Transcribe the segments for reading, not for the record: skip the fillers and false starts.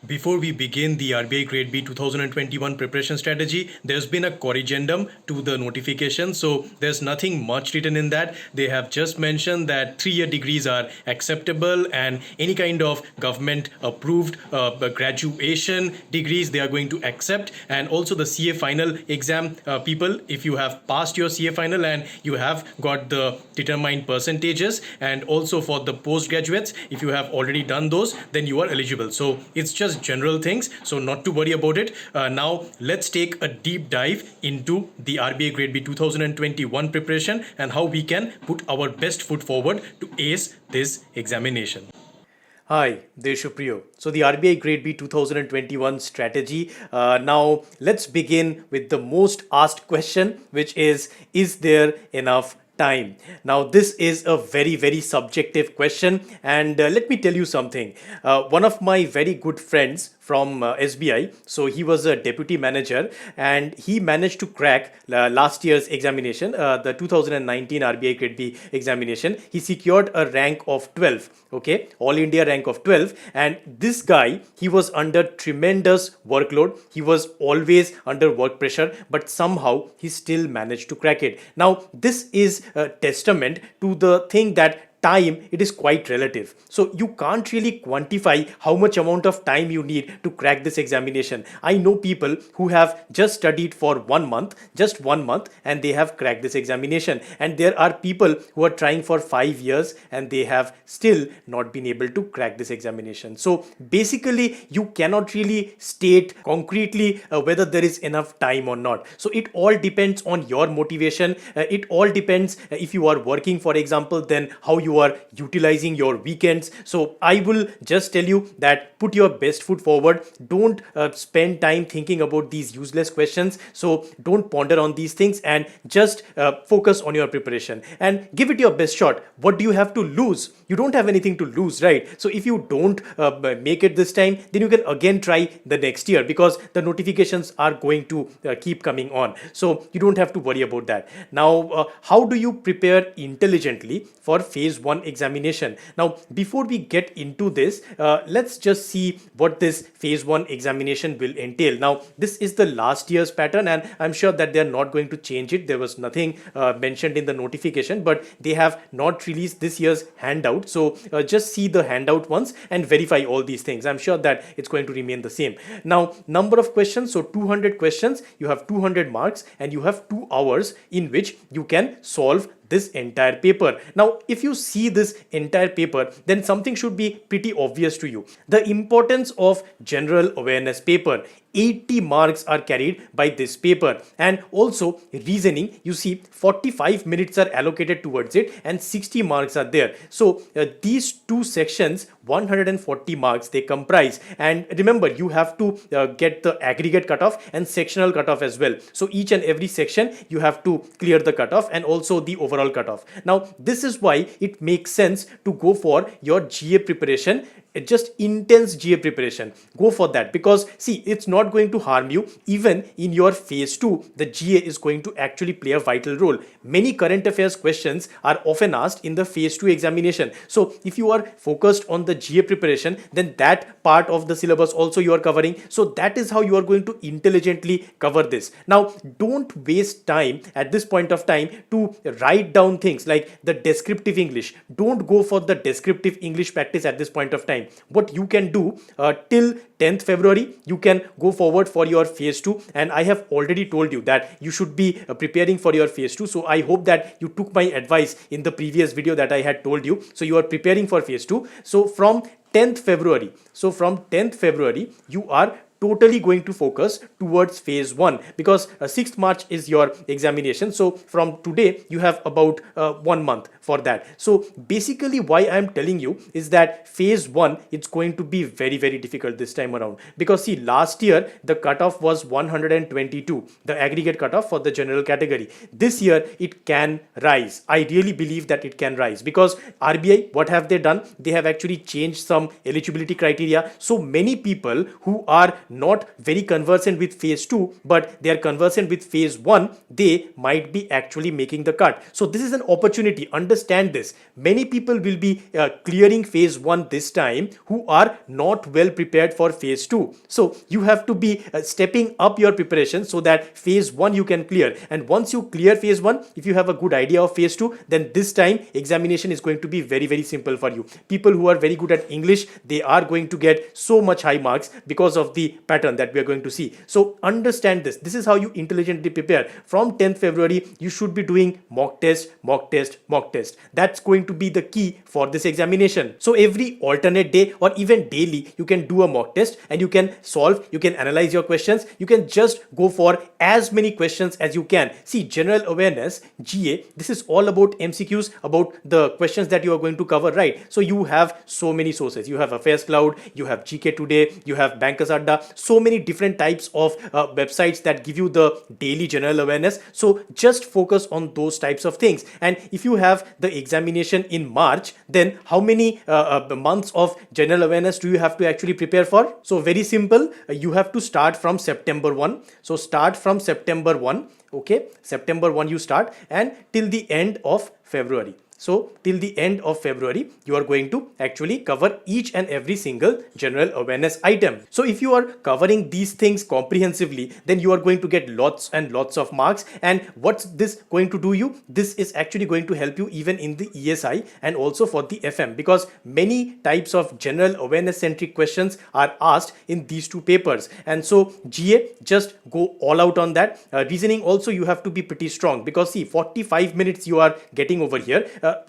Before we begin the RBI Grade B 2021 preparation strategy, there's been a corrigendum to the notification. So there's nothing much written in that. They have just mentioned that 3-year degrees are acceptable and any kind of government approved graduation degrees they are going to accept. And also the CA final exam people, if you have passed your CA final and you have got the determined percentages, and also for the postgraduates, if you have already done those, then you are eligible. So it's just general things, so not to worry about it. Now let's take a deep dive into the RBI Grade B 2021 preparation and how we can put our best foot forward to ace this examination. Hi, this is Supriyo. So the RBI Grade B 2021 strategy. Now let's begin with the most asked question, which is there enough time? Now this is a very subjective question, and let me tell you something. One of my very good friends from SBI, so he was a deputy manager and he managed to crack last year's examination, the 2019 RBI Grade B examination. He secured a rank of 12, okay, all India rank of 12. And this guy, he was under tremendous workload, he was always under work pressure, but somehow he still managed to crack it. Now this is a testament to the thing that time, it is quite relative. So you can't really quantify how much amount of time you need to crack this examination. I know people who have just studied for 1 month, just 1 month, and they have cracked this examination. And there are people who are trying for 5 years and they have still not been able to crack this examination. So basically, you cannot really state concretely whether there is enough time or not. So it all depends on your motivation. It all depends if you are working, for example, then how you are utilizing your weekends. So I will just tell you that put your best foot forward. Don't spend time thinking about these useless questions. So don't ponder on these things and just focus on your preparation and give it your best shot. What do you have to lose? You don't have anything to lose, right? So if you don't make it this time, then you can again try the next year, because the notifications are going to keep coming on. So you don't have to worry about that. Now, how do you prepare intelligently for phase 1 examination? Now, before we get into this, let's just see what this phase 1 examination will entail. Now, this is the last year's pattern, and I'm sure that they're not going to change it. There was nothing mentioned in the notification, but they have not released this year's handout. So just see the handout once and verify all these things. I'm sure that it's going to remain the same. Now, number of questions, so 200 questions, you have 200 marks, and you have 2 hours in which you can solve this entire paper. Now, if you see this entire paper, then something should be pretty obvious to you. The importance of general awareness paper. 80 marks are carried by this paper, and also reasoning, you see 45 minutes are allocated towards it and 60 marks are there. So these two sections, 140 marks they comprise. And remember, you have to get the aggregate cutoff and sectional cutoff as well. So each and every section you have to clear the cutoff and also the overall cutoff. Now this is why it makes sense to go for your GA preparation, just intense GA preparation. Go for that, because see, it's not going to harm you. Even in your phase 2, the GA is going to actually play a vital role. Many current affairs questions are often asked in the phase 2 examination. So if you are focused on the GA preparation, then that part of the syllabus also you are covering. So that is how you are going to intelligently cover this. Now don't waste time at this point of time to write down things like the descriptive English. Don't go for the descriptive English practice at this point of time. What you can do till 10th February, you can go forward for your phase 2, and I have already told you that you should be preparing for your phase 2. So I hope that you took my advice in the previous video that I had told you. So you are preparing for phase 2. So from 10th February, you are totally going to focus towards phase 1, because 6th March is your examination. So from today you have about 1 month for that. So basically why I am telling you is that phase 1, it's going to be very difficult this time around, because see, last year the cutoff was 122, the aggregate cutoff for the general category. This year it can rise. I really believe that it can rise, because RBI, what have they done? They have actually changed some eligibility criteria. So many people who are not very conversant with phase 2, but they are conversant with phase 1, they might be actually making the cut. So this is an opportunity. Understand this. Many people will be clearing phase 1 this time who are not well prepared for phase 2. So you have to be stepping up your preparation so that phase 1 you can clear. And once you clear phase 1, if you have a good idea of phase 2, then this time examination is going to be very, very simple for you. People who are very good at English, they are going to get so much high marks because of the pattern that we are going to see. So understand this. This is how you intelligently prepare. From 10th February, you should be doing mock test, mock test, mock test. That's going to be the key for this examination. So every alternate day or even daily, you can do a mock test and you can solve, you can analyze your questions. You can just go for as many questions as you can. See, general awareness, GA, this is all about MCQs, about the questions that you are going to cover, right? So you have so many sources. You have Affairs Cloud, you have GK Today, you have Bankers Adda, so many different types of websites that give you the daily general awareness. So just focus on those types of things. And if you have the examination in March, then how many months of general awareness do you have to actually prepare for? So very simple. You have to start from September 1. So start from September 1. Okay, September 1 you start and till the end of February. So till the end of February, you are going to actually cover each and every single general awareness item. So if you are covering these things comprehensively, then you are going to get lots and lots of marks. And what's this going to do you? This is actually going to help you even in the ESI and also for the FM, because many types of general awareness centric questions are asked in these two papers. And so GA, just go all out on that. Reasoning also you have to be pretty strong, because see, 45 minutes you are getting over here.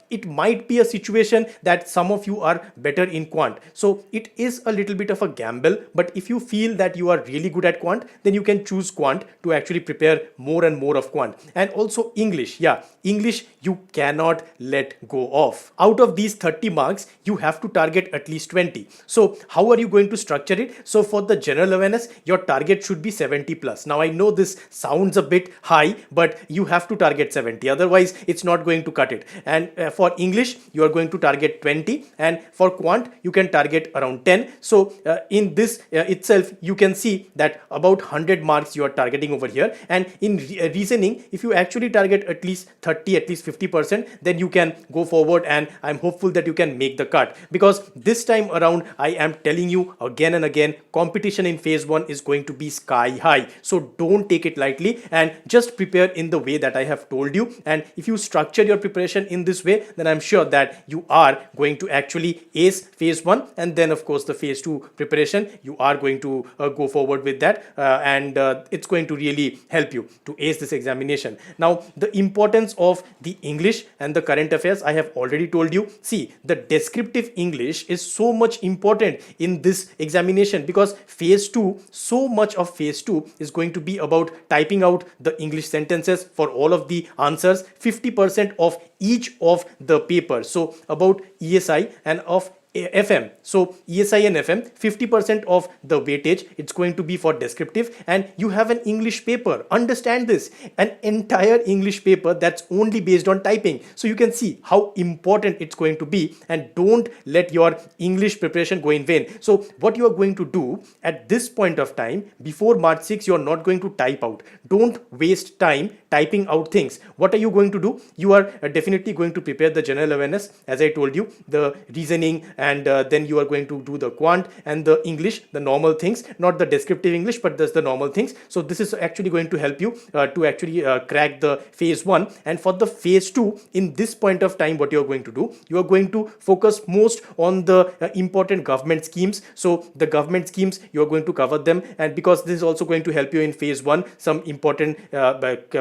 It might be a situation that some of you are better in quant. So it is a little bit of a gamble, but if you feel that you are really good at quant, then you can choose quant to actually prepare more and more of quant. And also English. Yeah, English you cannot let go of. Out of these 30 marks, you have to target at least 20. So how are you going to structure it? So for the general awareness, your target should be 70 plus. Now I know this sounds a bit high, but you have to target 70. Otherwise, it's not going to cut it. And for English, you are going to target 20, and for quant, you can target around 10. So in this itself, you can see that about 100 marks you are targeting over here. And in reasoning, if you actually target at least 30, at least 50%, then you can go forward, and I'm hopeful that you can make the cut. Because this time around, I am telling you again and again, competition in phase 1 is going to be sky high. So don't take it lightly and just prepare in the way that I have told you. And if you structure your preparation in this way, then I'm sure that you are going to actually ace phase 1, and then of course the phase 2 preparation, you are going to go forward with that, and it's going to really help you to ace this examination. Now the importance of the English and the current affairs, I have already told you. See, the descriptive English is so much important in this examination, because phase 2, so much of phase 2 is going to be about typing out the English sentences for all of the answers, 50% of each of the papers. So about ESI and of FM. So ESI and FM, 50% of the weightage, it's going to be for descriptive, and you have an English paper. Understand this, an entire English paper that's only based on typing. So you can see how important it's going to be, and don't let your English preparation go in vain. So what you are going to do at this point of time, before March 6, you're not going to type out. Don't waste time typing out things. What are you going to do? You are definitely going to prepare the general awareness, as I told you, the reasoning, and then you are going to do the quant and the English, the normal things, not the descriptive English, but just the normal things. So this is actually going to help you to actually crack the phase 1. And for the phase 2, in this point of time, what you are going to do, you are going to focus most on the important government schemes. So the government schemes, you are going to cover them, and because this is also going to help you in phase 1, some important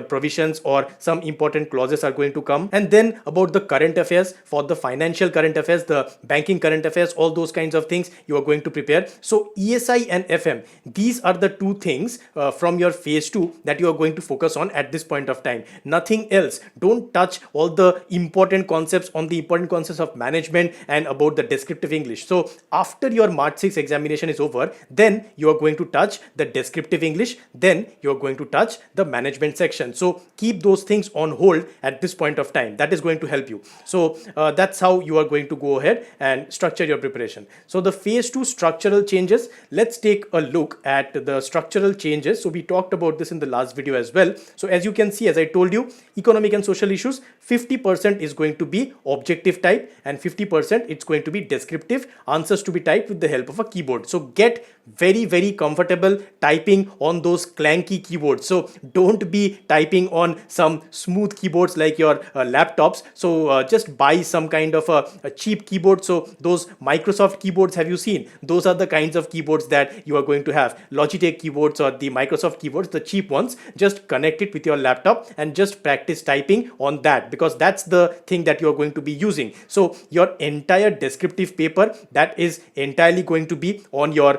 provisions or some important clauses are going to come. And then about the current affairs, for the financial current affairs, the banking current affairs, all those kinds of things you are going to prepare. So ESI and FM, these are the two things from your phase 2 that you are going to focus on at this point of time. Nothing else. Don't touch all the important concepts on the important concepts of management and about the descriptive English. So after your March 6 examination is over, then you are going to touch the descriptive English, then you are going to touch the management section. So keep those things on hold at this point of time. That is going to help you. So that's how you are going to go ahead and structure your preparation. So the phase 2 structural changes, let's take a look at the structural changes. So we talked about this in the last video as well. So as you can see, as I told you, economic and social issues, 50% is going to be objective type and 50% it's going to be descriptive answers to be typed with the help of a keyboard. So get very comfortable typing on those clanky keyboards. So don't be typing on some smooth keyboards like your laptops. So just buy some kind of a cheap keyboard. So those Microsoft keyboards, have you seen? Those are the kinds of keyboards that you are going to have. Logitech keyboards or the Microsoft keyboards, the cheap ones, just connect it with your laptop and just practice typing on that, because that's the thing that you are going to be using. So your entire descriptive paper, that is entirely going to be on your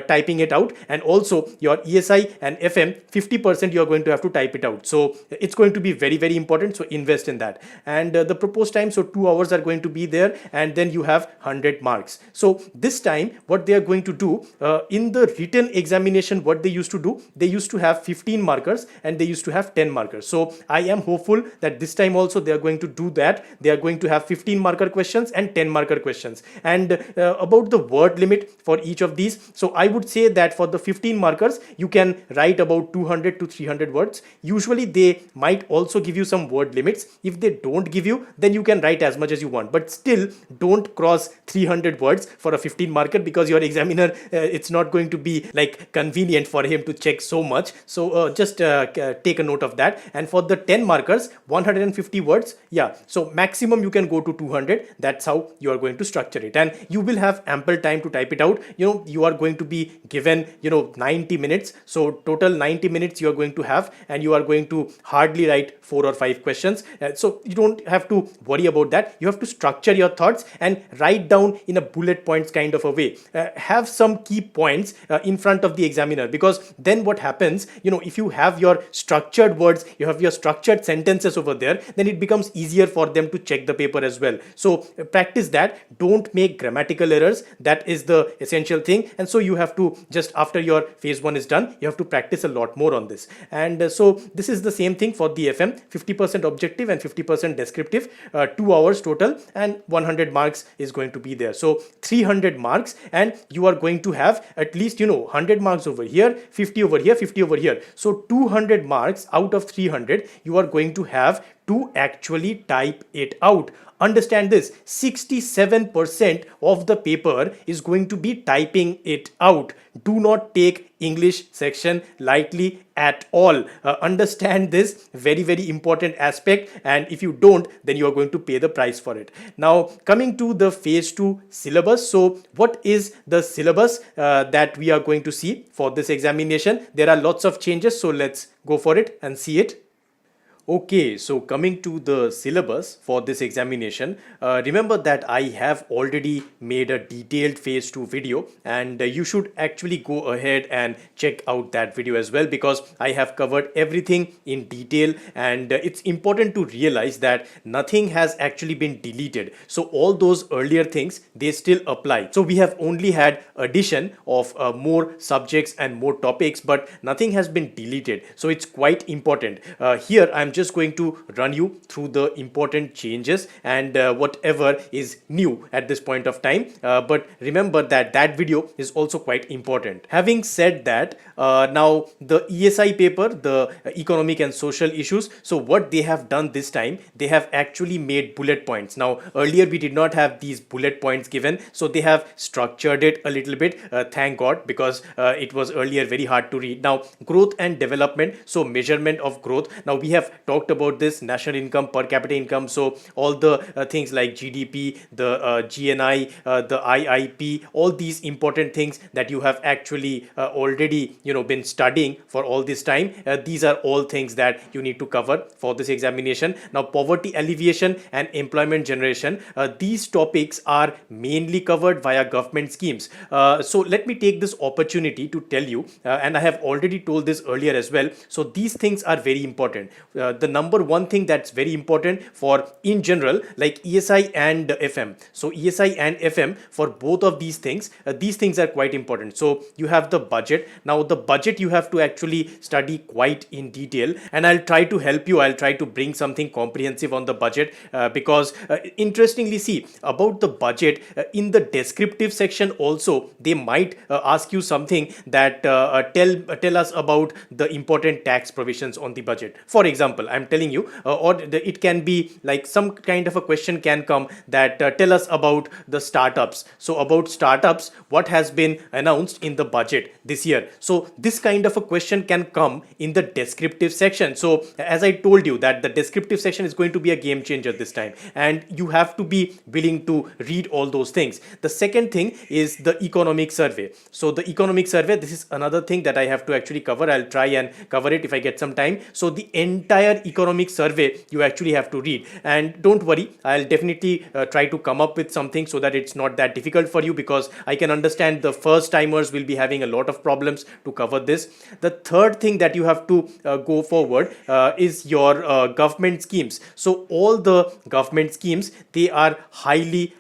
typing it out, and also your ESI and FM, 50% you are going to have to type it out. So it's going to be very important. So invest in that. And the proposed time, so 2 hours are going to be there, and then you have 100 marks. So this time what they are going to do in the written examination, what they used to do, they used to have 15 markers and they used to have 10 markers. So I am hopeful that this time also they are going to do that. They are going to have 15 marker questions and 10 marker questions. And about the word limit for each of these, so I would say that for the 15 markers you can write about 200 to 300 words. Usually they might also give you some word limits. If they don't give you, then you can write as much as you want, but still don't cross 300 words for a 15 marker, because your examiner it's not going to be like convenient for him to check so much. So just take a note of that. And for the 10 markers, 150 words, yeah, so maximum you can go to 200. That's how you are going to structure it, and you will have ample time to type it out. You are going to be given 90 minutes, so total 90 minutes you are going to have, and you are going to hardly write 4 or 5 questions. So you don't have to worry about that. You have to structure your thoughts and write down in a bullet points kind of a way. Have some key points in front of the examiner, because then what happens, if you have your structured words, you have your structured sentences over there, then it becomes easier for them to check the paper as well. So practice that. Don't make grammatical errors. That is the essential thing. And so you have to, just after your phase 1 is done, you have to practice a lot more on this. And so this is the same thing for the FM, 50% objective and 50% descriptive, 2 hours total, and 100 marks is going to be there. So 300 marks, and you are going to have at least 100 marks over here, 50 over here, 50 over here. So 200 marks out of 300 you are going to have to actually type it out. Understand this, 67% of the paper is going to be typing it out. Do not take English section lightly at all. Understand this very important aspect, and if you don't, then you are going to pay the price for it. Now coming to the phase 2 syllabus. So what is the syllabus that we are going to see for this examination? There are lots of changes, so let's go for it and see it. Okay, so coming to the syllabus for this examination, remember that I have already made a detailed phase 2 video, and you should actually go ahead and check out that video as well, because I have covered everything in detail, and it's important to realize that nothing has actually been deleted. So all those earlier things, they still apply. So we have only had addition of more subjects and more topics, but nothing has been deleted. So it's quite important. Here I'm just going to run you through the important changes and whatever is new at this point of time. But remember that that video is also quite important. Having said that, now the ESI paper, the economic and social issues, so what they have done this time, they have actually made bullet points. Now earlier we did not have these bullet points given, so they have structured it a little bit, thank God, because it was earlier very hard to read. Now growth and development, so measurement of growth. Now we have talked about this, national income, per capita income, so all the things like GDP, the GNI, the IIP, all these important things that you have actually already been studying for all this time. These are all things that you need to cover for this examination. Now poverty alleviation and employment generation, these topics are mainly covered via government schemes. So let me take this opportunity to tell you, and I have already told this earlier as well, so these things are very important. the number one thing that's very important for in general, like ESI and FM. So ESI and FM, for both of these things are quite important. So you have the budget. Now the budget you have to actually study quite in detail, and I'll try to help you. I'll try to bring something comprehensive on the budget, because interestingly, see about the budget, in the descriptive section also they might ask you something that tell us about the important tax provisions on the budget. For example, I'm telling you, it can be like some kind of a question can come that tell us about the startups. So about startups, what has been announced in the budget this year? So this kind of a question can come in the descriptive section. So as I told you that the descriptive section is going to be a game changer this time, and you have to be willing to read all those things. The second thing is the economic survey. So the economic survey, this is another thing that I have to actually cover. I'll try and cover it if I get some time. So the entire economic survey you actually have to read, and don't worry, I'll definitely try to come up with something so that it's not that difficult for you, because I can understand the first timers will be having a lot of problems to cover this. The third thing that you have to go forward is your government schemes. So all the government schemes, they are highly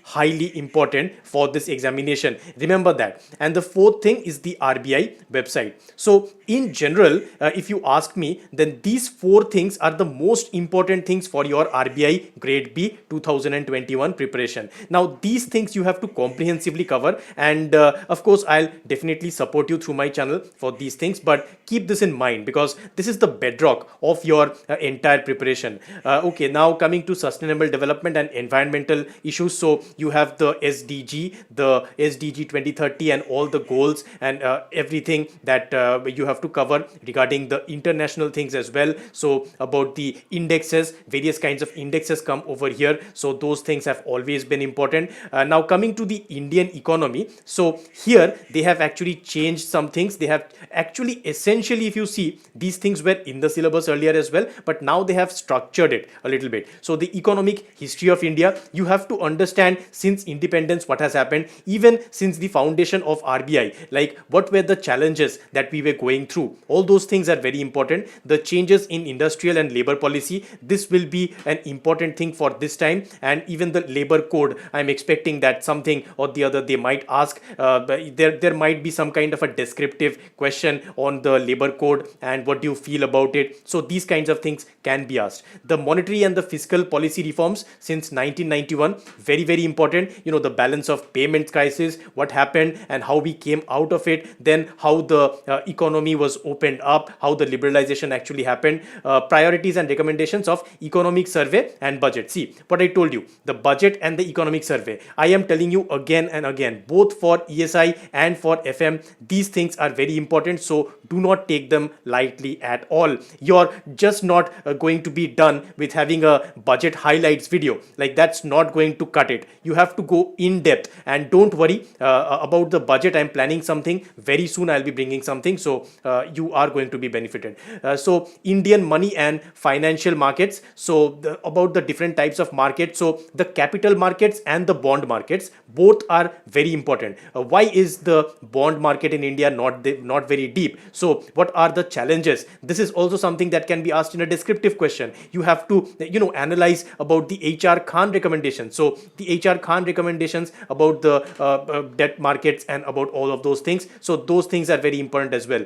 important for this examination. Remember that. And the fourth thing is the RBI website. So in general, if you ask me, then these four things are the most important things for your RBI grade B 2021 preparation. Now these things you have to comprehensively cover, and of course I'll definitely support you through my channel for these things, but keep this in mind because this is the bedrock of your entire preparation. Okay, now coming to sustainable development and environmental issues. So you have the SDG 2030 and all the goals and everything that you have to cover regarding the international things as well. So about the indexes, various kinds of indexes come over here. So those things have always been important. Now coming to the Indian economy. So here they have actually changed some things. They have actually essentially, if you see, these things were in the syllabus earlier as well, but now they have structured it a little bit. So the economic history of India, you have to understand since independence what has happened, even since the foundation of RBI, like what were the challenges that we were going through. All those things are very important. The changes in industrial and labor policy, this will be an important thing for this time. And even the labor code, I'm expecting that something or the other they might ask. There might be some kind of a descriptive question on the labor code and what do you feel about it. So these kinds of things can be asked. The monetary and the fiscal policy reforms since 1991, very important. You know, the balance of payments crisis, what happened and how we came out of it, then how the economy was opened up, how the liberalization actually happened, priorities and recommendations of economic survey and budget. See what I told you, the budget and the economic survey, I am telling you again and again, both for ESI and for FM, these things are very important. So do not take them lightly at all. You're just not going to be done with having a budget highlights video. Like that's not going to cut it. You have to go in depth, and don't worry about the budget. I'm planning something very soon. I'll be bringing something, so you are going to be benefited. So Indian money and financial markets. So about the different types of markets. So the capital markets and the bond markets, both are very important. Why is the bond market in India not very deep? So what are the challenges? This is also something that can be asked in a descriptive question. You have to analyze about the HR Khan recommendations. So the HR Khan recommendations about the debt markets and about all of those things. So those things are very important as well.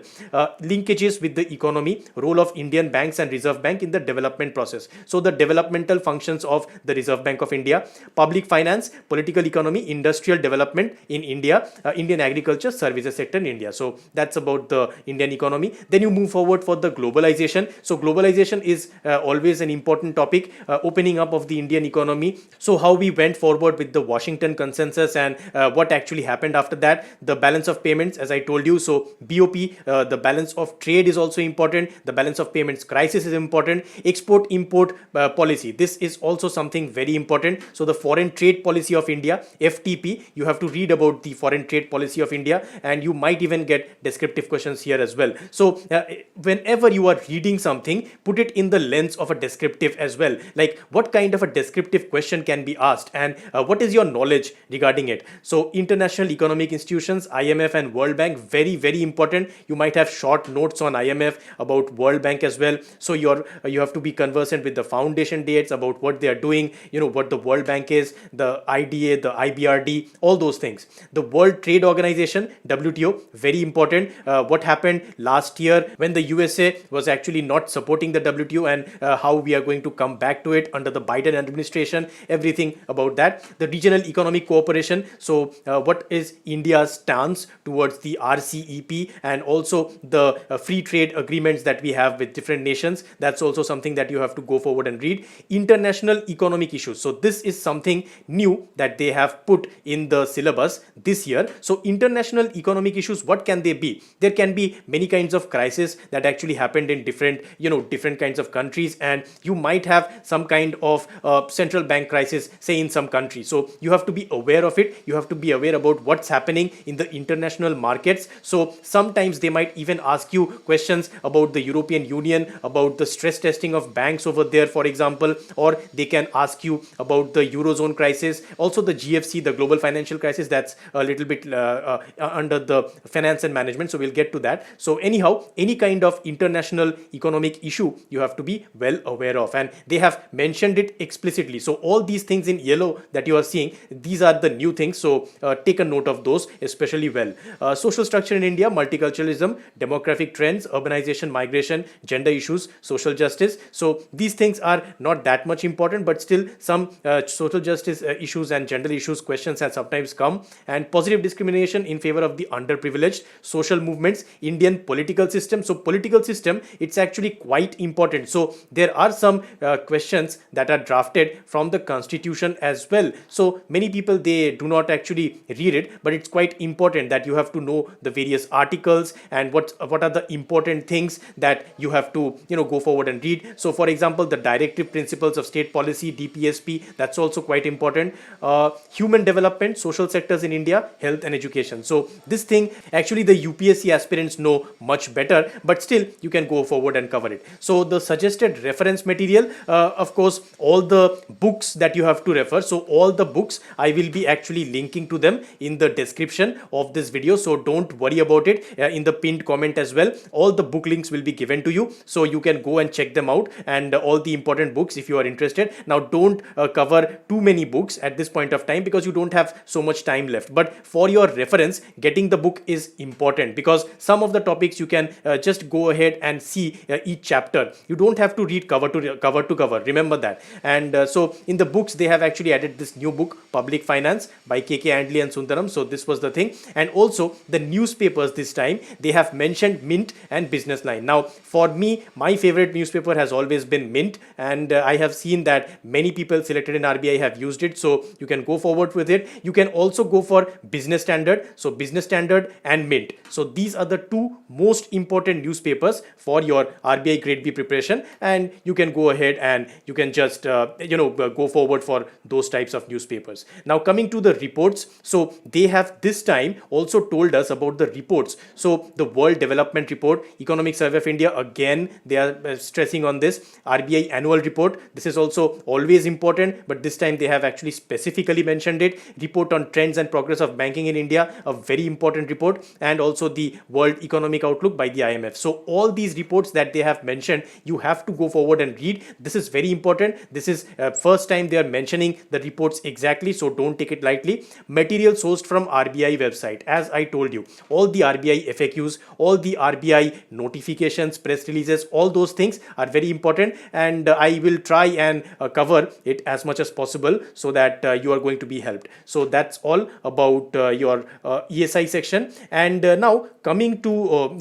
Linkages with the economy, role of Indian banks and Reserve Bank in the development process. So the developmental functions of the Reserve Bank of India, public finance, political economy, industrial development in India, Indian agriculture, services sector in India. So that's about the Indian economy. Then you move forward for the globalization. So globalization is always an important topic, opening up of the Indian economy. So how we went forward with the Washington consensus and what actually happened after that. The balance of payments, as I told you. So BOP, the balance of trade is also important. The balance of payments crisis is important. Export import policy, this is also something very important. So the foreign trade policy of India, FTP, you have to read about the foreign trade policy of India, and you might even get descriptive questions here as well. So whenever you are reading something, put it in the lens of a descriptive as well. Like what kind of a descriptive question can be asked, and what is your knowledge regarding it. So international economic institutions, IMF and World Bank, very important. You might have short notes on IMF, about World Bank as well. So your you have to be conversant with the foundation dates about what they are doing, what the World Bank is, the IDA, the IBRD, all those things. The World Trade Organization, WTO, very important. What happened last year when the USA was actually not supporting the WTO, and how we are going to come back to it under the Biden administration, everything about that. The Regional Economic Cooperation, so what is India's stance towards the RCEP, and also the free trade agreements that we have with different nations. That's also something that you have to go forward and read. International economic issues, so this is something new that they have put in the syllabus this year. So international economic issues, what can they be? There can be many kinds of crises that actually happened in different kinds of countries, and you might have some kind of central bank crisis, say in some country. So you have to be aware of it. You have to be aware about what's happening in the international markets. So sometimes they might even ask you questions about the European Union, about the stress testing of banks over there, for example, or they can ask you about the Eurozone crisis, also the GFC, the global financial crisis. That's a little bit under the finance and management, so we'll get to that. So anyhow, any kind of international economic issue you have to be well aware of, and they have mentioned it explicitly. So all these things in yellow that you are seeing, these are the new things, so take a note of those especially well. Social structure in India, multiculturalism, demographic trends, urbanization, migration, gender issues, social justice. So these things are not that much important, but still some social justice issues and gender issues questions have sometimes come. And positive discrimination in favor of the underprivileged, social movements, Indian political system. So political system, it's actually quite important. So there are some questions that are drafted from the constitution as well. So many people, they do not actually read it, but it's quite important that you have to know the various articles and what are the important things that you have to go forward and read. So for example, the directive principles of state policy, DPSP, that's also quite important. Human development, social sectors in India, health and education. So this thing actually the UPSC aspirants know much better, but still you can go forward and cover it. So the suggested reference material, of course, all the books that you have to refer. So all the books, I will be actually linking to them in the description of this video. So don't worry about it. In the pinned comment as well, all the book links will be given to you. So you can go and check them out, and all the important books if you are interested. Now don't cover too many books at this point of time because you don't have so much time left. But for your reference, getting the book is important because some of the topics you can just go ahead and see each chapter. You don't have to read cover to cover. Remember that. And so in the books, they have actually added this new book, Public Finance by KK Andley and Sundaram. So this was the thing. And also the newspapers this time, they have mentioned Mint and Business Line. Now for me, my favorite newspaper has always been Mint, and I have seen that many people selected in RBI have used it. So you can go forward with it. You can also go for Business Standard. So Business Standard and Mint. So these are the two most important newspapers for your RBI Grade B preparation, and you can go ahead and you can just go forward for those types of newspapers. Now coming to the reports, so they have this time also told us about the reports. So the World Development Report, Economic Survey of India, again they are stressing on this. RBI Annual Report, this is also always important, but this time they have actually specifically mentioned it. Report on Trends and Progress of Banking in India, a very important report, and also the World Economic Outlook by the IMF. So all these reports that they have mentioned, you have to go forward and read. This is very important. This is first time they are mentioning the reports exactly, so don't take it lightly. Material sourced from RBI website, as I told you, all the RBI FAQs, all the RBI notifications, press releases, all those things are very important, and I will try and cover it as much as possible so that you are going to be helped. So that's all about your ESI section. And now coming to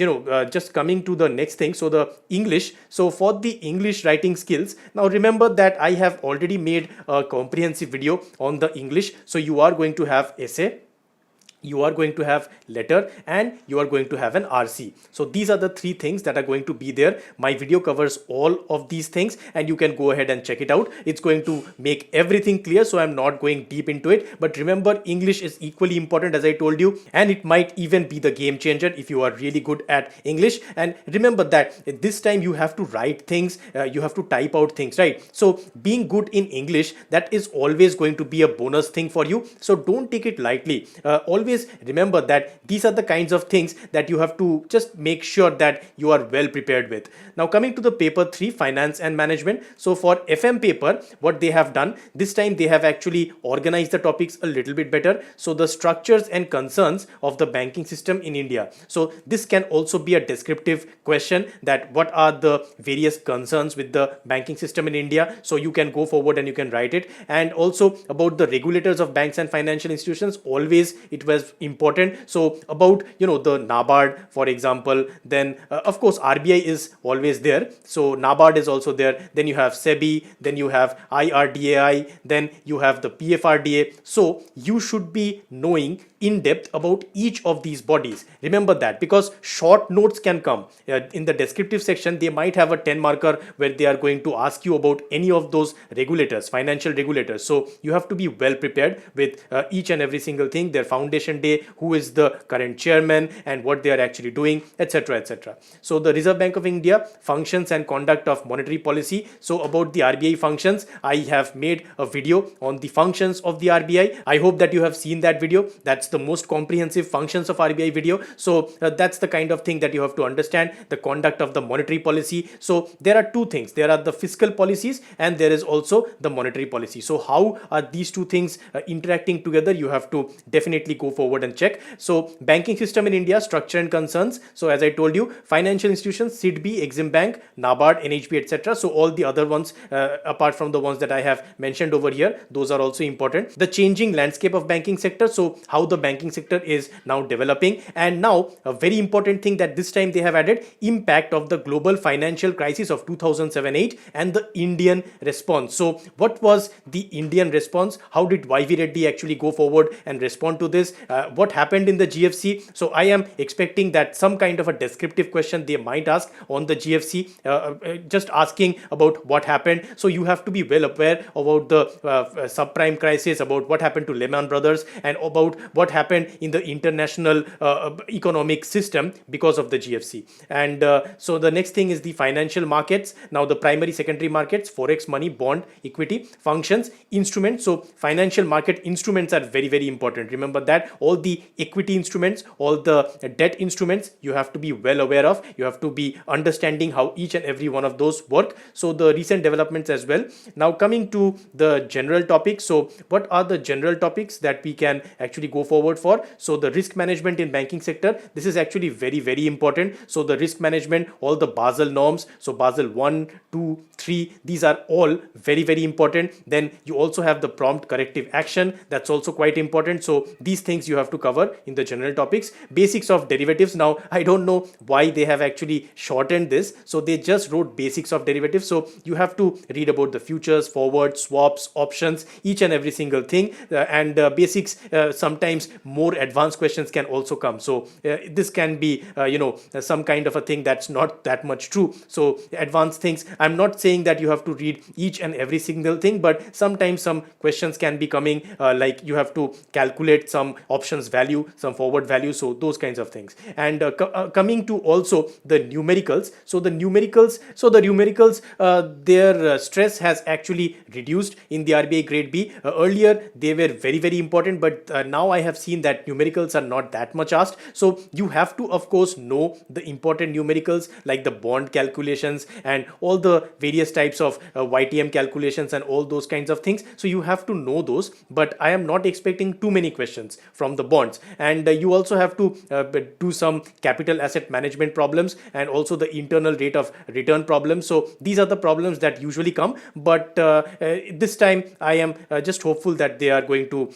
just coming to the next thing, so the English. So for the English writing skills, now remember that I have already made a comprehensive video on the English. So you are going to have essay, you are going to have letter, and you are going to have an RC. So these are the three things that are going to be there. My video covers all of these things, and you can go ahead and check it out. It's going to make everything clear, so I'm not going deep into it. But remember, English is equally important, as I told you, and it might even be the game changer if you are really good at English. And remember that this time you have to write things, you have to type out things, right? So being good in English, that is always going to be a bonus thing for you. So don't take it lightly. Always always remember that these are the kinds of things that you have to just make sure that you are well prepared with. Now coming to the paper 3, finance and management. So for FM paper, what they have done this time, they have actually organized the topics a little bit better. So the structures and concerns of the banking system in India. So this can also be a descriptive question, that what are the various concerns with the banking system in India. So you can go forward and you can write it. And also about the regulators of banks and financial institutions, always it was important. So about the NABARD, for example, then of course RBI is always there, so NABARD is also there, then you have SEBI, then you have IRDAI, then you have the PFRDA. So you should be knowing in depth about each of these bodies. Remember that, because short notes can come in the descriptive section. They might have a 10 marker where they are going to ask you about any of those regulators, financial regulators. So you have to be well prepared with each and every single thing, their foundation day, who is the current chairman and what they are actually doing, etc, etc. So the Reserve Bank of India, functions and conduct of monetary policy. So about the RBI functions, I have made a video on the functions of the RBI. I hope that you have seen that video. That's the most comprehensive functions of RBI video. So that's the kind of thing that you have to understand, the conduct of the monetary policy. So there are two things, there are the fiscal policies and there is also the monetary policy. So how are these two things interacting together? You have to definitely go forward and check. So banking system in India, structure and concerns. So as I told you, financial institutions, SIDBI, Exim Bank, NABARD, NHB, etc. So all the other ones apart from the ones that I have mentioned over here, those are also important. The changing landscape of banking sector, so how the banking sector is now developing. And now a very important thing that this time they have added, impact of the global financial crisis of 2007-8 and the Indian response. So what was the Indian response? How did YV Reddy actually go forward and respond to this? What happened in the GFC? So I am expecting that some kind of a descriptive question they might ask on the GFC, just asking about what happened. So you have to be well aware about the subprime crisis, about what happened to Lehman Brothers, and about what happened in the international economic system because of the GFC. And so the next thing is the financial markets. Now the primary, secondary markets, forex, money, bond, equity, functions, instruments. So financial market instruments are very, very important. Remember that all the equity instruments, all the debt instruments, you have to be well aware of. You have to be understanding how each and every one of those work. So the recent developments as well. Now coming to the general topics. So what are the general topics that we can actually go forward for? So the risk management in banking sector, this is actually very, very important. So the risk management, all the Basel norms, so Basel 1, 2, 3, these are all very, very important. Then you also have the prompt corrective action, that's also quite important. So these things you have to cover in the general topics. Basics of derivatives. Now I don't know why they have actually shortened this, so they just wrote basics of derivatives. So you have to read about the futures, forwards, swaps, options, each and every single thing, and basics. Sometimes more advanced questions can also come. So this can be some kind of a thing that's not that much true. So advanced things, I'm not saying that you have to read each and every single thing, but sometimes some questions can be coming, like you have to calculate some options value, some forward value, so those kinds of things. And coming to also the numericals. So the numericals, their stress has actually reduced in the RBI grade B. Earlier they were very, very important, but now I have seen that numericals are not that much asked. So you have to of course know the important numericals like the bond calculations and all the various types of YTM calculations and all those kinds of things. So you have to know those, but I am not expecting too many questions from the bonds. And you also have to do some capital asset management problems and also the internal rate of return problems. So these are the problems that usually come, but this time I am just hopeful that they are going to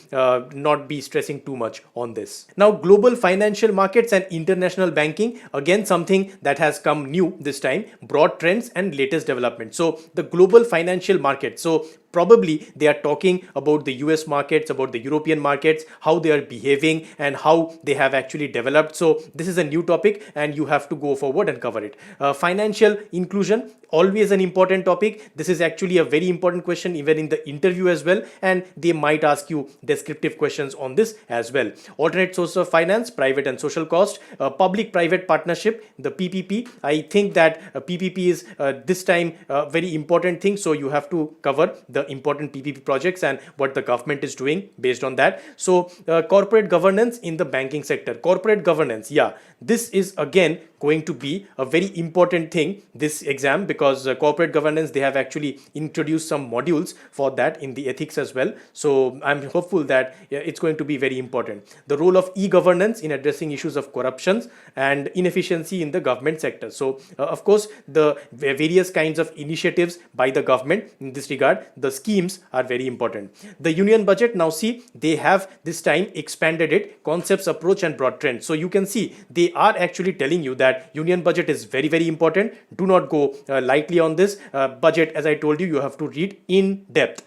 not be stressing too much on this. Now global financial markets and international banking, again something that has come new this time, broad trends and latest development. So the global financial market, so probably they are talking about the US markets, about the European markets, how they are behaving and how they have actually developed. So this is a new topic and you have to go forward and cover it. Financial inclusion, always an important topic. This is actually a very important question even in the interview as well, and they might ask you descriptive questions on this as well. Alternate source of finance, private and social cost, public-private partnership, the PPP. I think that PPP is this time a very important thing, so you have to cover the the important PPP projects and what the government is doing based on that. So corporate governance in the banking sector, corporate governance, yeah, this is again going to be a very important thing this exam, because corporate governance, they have actually introduced some modules for that in the ethics as well. So I'm hopeful that it's going to be very important. The role of e-governance in addressing issues of corruptions and inefficiency in the government sector. So of course, the various kinds of initiatives by the government in this regard, the schemes are very important. The union budget, now see, they have this time expanded it, concepts, approach and broad trends. So you can see they are actually telling you that union budget is very, very important. Do not go lightly on this budget. As I told you, you have to read in depth.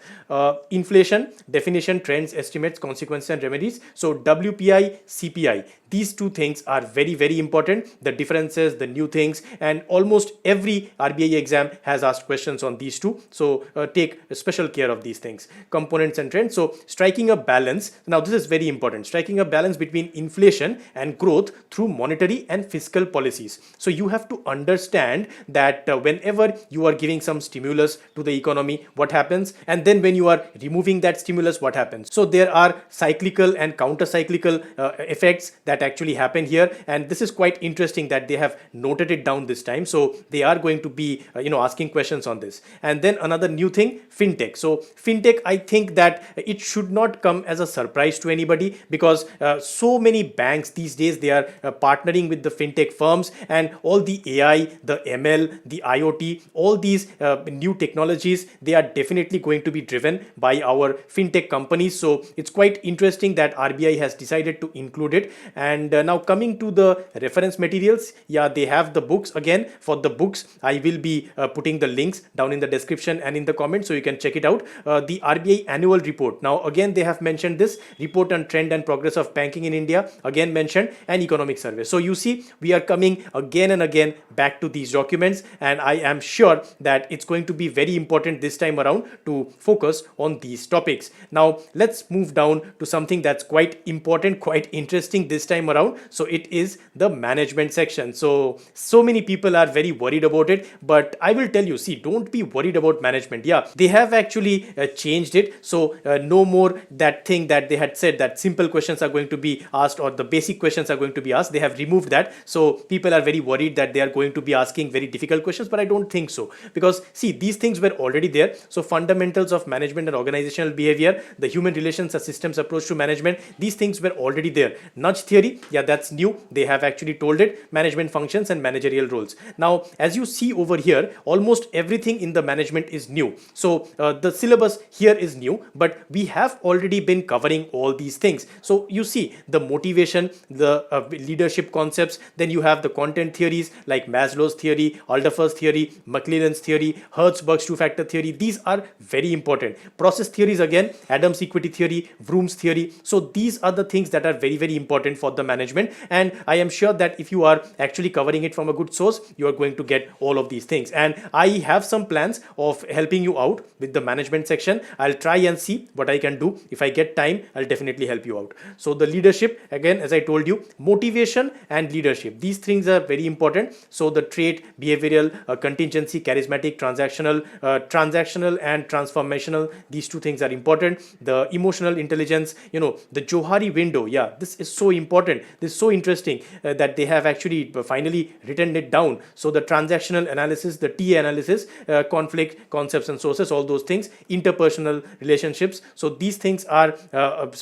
Inflation, definition, trends, estimates, consequences and remedies. So WPI, CPI, these two things are very, very important. The differences, the new things, and almost every RBI exam has asked questions on these two. So take special care of these things. Components and trends. So striking a balance. Now this is very important. Striking a balance between inflation and growth through monetary and fiscal policies. So you have to understand that whenever you are giving some stimulus to the economy, what happens? And then when you are removing that stimulus, what happens? So there are cyclical and counter-cyclical effects that actually happen here, and this is quite interesting that they have noted it down this time. So they are going to be asking questions on this. And then another new thing, fintech. So fintech, I think that it should not come as a surprise to anybody, because so many banks these days, they are partnering with the fintech firms, and all the AI, the ML, the IoT, all these new technologies, they are definitely going to be driven by our fintech companies. So it's quite interesting that RBI has decided to include it. And now coming to the reference materials, yeah, they have the books. Again, for the books, I will be putting the links down in the description and in the comments, so you can check it out. The RBI annual report. Now again, they have mentioned this report on trend and progress of banking in India, again mentioned, and economic survey. So you see, we are coming again and again back to these documents, and I am sure that it's going to be very important this time around to focus on these topics. Now let's move down to something that's quite important, quite interesting this time around. So it is the management section. So many people are very worried about it, but I will tell you, see, don't be worried about management. Yeah, they have actually changed it. So no more that thing that they had said that simple questions are going to be asked or the basic questions are going to be asked. They have removed that. So people are very worried that they are going to be asking very difficult questions, but I don't think so, because see, these things were already there. So fundamentals of management and organizational behavior, the human relations, a systems approach to management, these things were already there. Nudge theory, yeah, that's new. They have actually told it, management functions and managerial roles. Now, as you see over here, almost everything in the management is new. So the syllabus here is new, but we have already been covering all these things. So you see the motivation, the leadership concepts, then you have the content theories like Maslow's theory, Alderfer's theory, McClellan's theory, Hertzberg's two-factor theory. These are very important. Process theories, again, Adams equity theory, Vroom's theory. So these are the things that are very, very important for the management, and I am sure that if you are actually covering it from a good source, you are going to get all of these things. And I have some plans of helping you out with the management section. I'll try and see what I can do. If I get time, I'll definitely help you out. So the leadership, again, as I told you, motivation and leadership, these things are very important. So the trait, behavioral, contingency, charismatic, transactional and transformational, these two things are important. The emotional intelligence, the Johari window, yeah, this is so important. This is so interesting that they have actually finally written it down. So the transactional analysis, the TA analysis, conflict, concepts and sources, all those things, interpersonal relationships. So these things are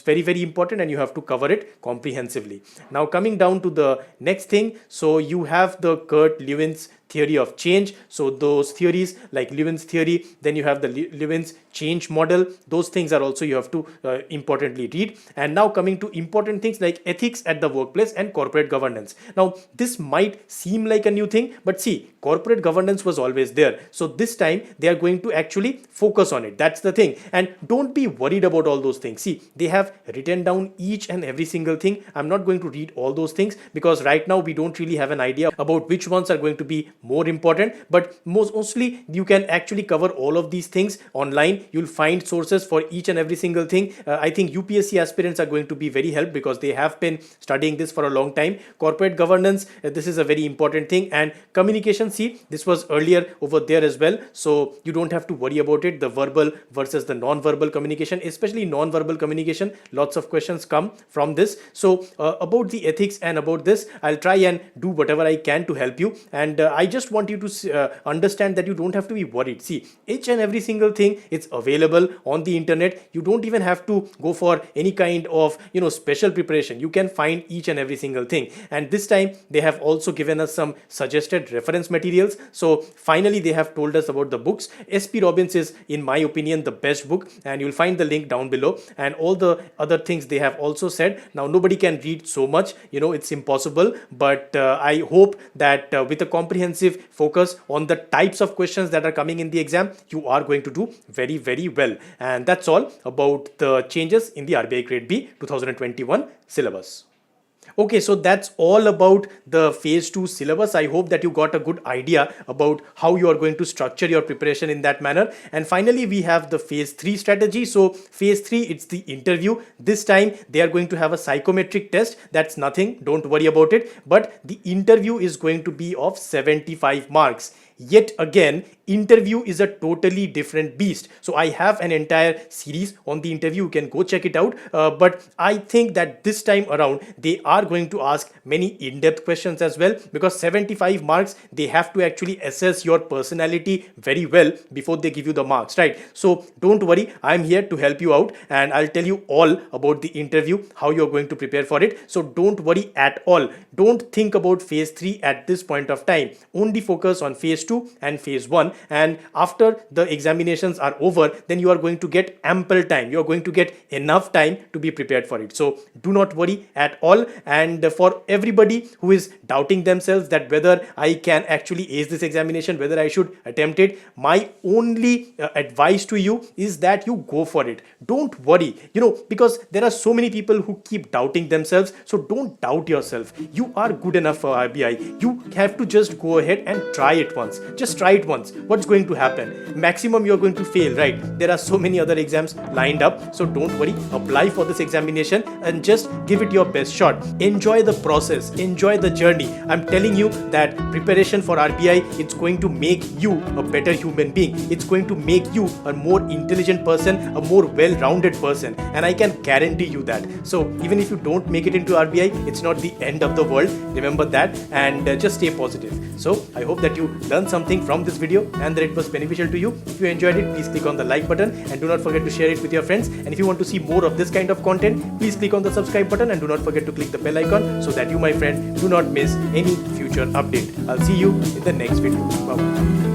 very, very important, and you have to cover it comprehensively. Now coming down to the next thing, so you have the Kurt Lewin's theory of change. So those theories like Lewin's theory, then you have the Lewin's change model. Those things are also you have to importantly read. And now coming to important things like ethics at the workplace and corporate governance. Now this might seem like a new thing, but see, corporate governance was always there. So this time they are going to actually focus on it. That's the thing. And don't be worried about all those things. See, they have written down each and every single thing. I'm not going to read all those things because right now we don't really have an idea about which ones are going to be more important, but mostly you can actually cover all of these things online. You'll find sources for each and every single thing. I think UPSC aspirants are going to be very helped because they have been studying this for a long time. Corporate governance, this is a very important thing, and communication, see, this was earlier over there as well, so you don't have to worry about it. The verbal versus the non-verbal communication, especially non-verbal communication, lots of questions come from this. So about the ethics and about this, I'll try and do whatever I can to help you, and I just want you to understand that you don't have to be worried. See, each and every single thing, it's available on the internet. You don't even have to go for any kind of special preparation. You can find each and every single thing, and this time they have also given us some suggested reference materials. So finally they have told us about the books. SP Robbins is, in my opinion, the best book, and you'll find the link down below, and all the other things they have also said. Now nobody can read so much, it's impossible, but I hope that with a comprehensive focus on the types of questions that are coming in the exam, you are going to do very, very well. And that's all about the changes in the RBI Grade B 2021 syllabus. Okay, so that's all about the phase 2 syllabus. I hope that you got a good idea about how you are going to structure your preparation in that manner. And finally, we have the phase 3 strategy. So phase 3, it's the interview. This time they are going to have a psychometric test. That's nothing, don't worry about it. But the interview is going to be of 75 marks. Yet again, interview is a totally different beast. So I have an entire series on the interview. You can go check it out. But I think that this time around, they are going to ask many in-depth questions as well, because 75 marks, they have to actually assess your personality very well before they give you the marks, right? So don't worry, I'm here to help you out, and I'll tell you all about the interview, how you're going to prepare for it. So don't worry at all. Don't think about phase 3 at this point of time. Only focus on phase 2 and phase 1, and after the examinations are over, then you are going to get ample time. You are going to get enough time to be prepared for it. So do not worry at all. And for everybody who is doubting themselves that whether I can actually ace this examination, whether I should attempt it, my only advice to you is that you go for it. Don't worry, because there are so many people who keep doubting themselves. So don't doubt yourself. You are good enough for RBI. You have to just go ahead and try it once. Just try it once. What's going to happen? Maximum you're going to fail, right? There are so many other exams lined up. So don't worry. Apply for this examination and just give it your best shot. Enjoy the process. Enjoy the journey. I'm telling you that preparation for RBI, it's going to make you a better human being. It's going to make you a more intelligent person, a more well-rounded person. And I can guarantee you that. So even if you don't make it into RBI, it's not the end of the world. Remember that, and just stay positive. So I hope that you learned something from this video and that it was beneficial to you. If you enjoyed it, please click on the like button and do not forget to share it with your friends. And if you want to see more of this kind of content, please click on the subscribe button and do not forget to click the bell icon so that you, my friend, do not miss any future update. I'll see you in the next video. Bye.